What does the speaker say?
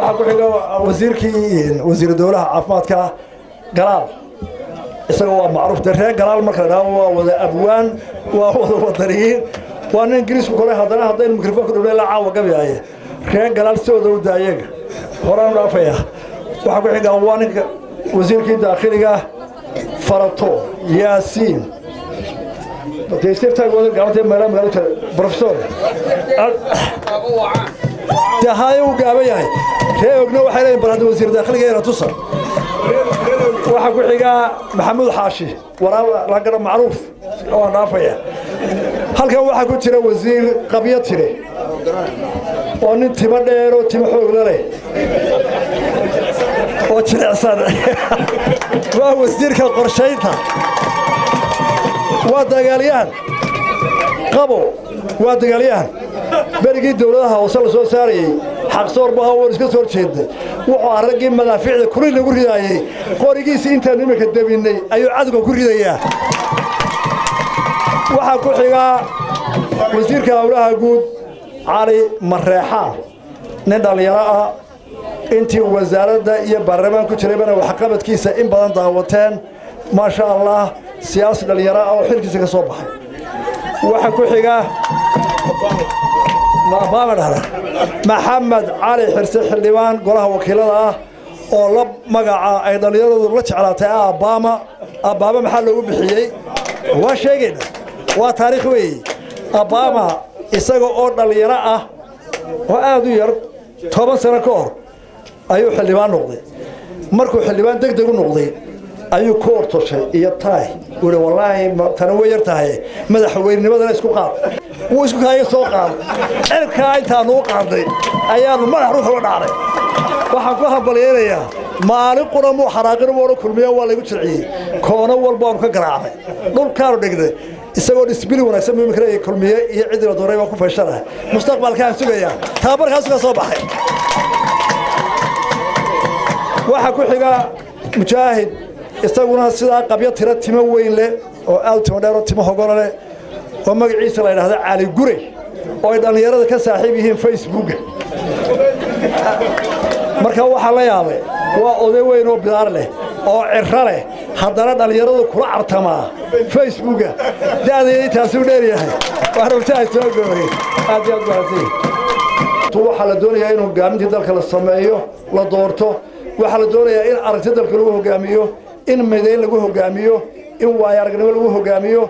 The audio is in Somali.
waxa ku xiga wasiir dawlaha caafimaadka galaal isagoo waa macruuf dareen galaal marka waa wada abwaan waa wada wadariin waa nin ingiriisku kale hadana hadeen mikrofoonka dawladda la caawa gabayay reen galaal soo dawda ayaga horaan dhaafaya waxa ku xiga waa ninka wasiirkii daaqiliga farato yaasiin تيستيفتها وذا قامت ملام قالت بروفيسور تهاي وقابيها كي وقنوا حيلين براد وزير داخلي غير تصل وحكو حقا محمود حاشي ورا رجل معروف او نافيا halkan waxa ku jira wasiir qabiyo tire oo nin timo dheer oo timo xoog leh oo jilicsan waa wasiirka qorshaynta ودغاليان قبو ودغاليان برغي دولadaha hoose la soo saarayay xaq soor baa war iska soo jeeday wuxuu aragay madaaficda kuri lagu ridaayay qorigiisa inta nimanka dabinay ayuu cadga ku ridayaa waxa ku xiga wasiirka hawlaha guud cali mareexaan nin dhalinyaro ah intii wasaaradda iyo baarlamaanka ku jiray bana wax qabadkiisa in badan daawateen ma sha Allah سياسة اليراء أو حركة كصوبها وحكو حجة محمد علي حرسي حلوان قراه وكيلها أو مقع أيضا يرد الله على تاع أباما محله بحيي وشيء وتاريخي أباما يسقى أرض اليراء وأدو يرد 10 سنة كور أيو حلوان نقضي مركو حلوان دق نقضي ayuu ku ortoshay iyo taay wada wallahi tan way yartahay madaxweynimada isku qaad wuu isku kaayay soo qaad cirka inta noo qaaday ayaanu madax ruux u dhacay waxaan ku hambalyeeyaa maalin quramo xaraaqin wada kulmiya waa lagu jirciyay koona walba aan ka garaacay dhulkaan dhigday isagoo disbil wanaagsan mid kale kulmiya iyo cid la dooray waa ku fashanahay mustaqbalkaan sugaya tabarkaas ka soo baxay waxa ku xiga mujaahid isaguna sida qabyo tira timo weyn leh oo aad timo dheer oo timo hogol leh oo magaciisa la yiraahdo Cali Gure oo dhalinyarada ka saaxiib yihiin Facebook marka waxa la yaabay waa oday weyn oo bidaar leh oo cirra leh haddana dhalinyarada kula cartama Facebook daadayay taasi u dheer yahay waxaan soo go'ay aad iyo aad baratay waxa la doonayaa inuu hogaaminta dalka la sameeyo la doorto waxa la doonayaa in aragtida dalka lagu hogaamiyo in meeday lagu hogaamiyo in waayargnimo lagu hogaamiyo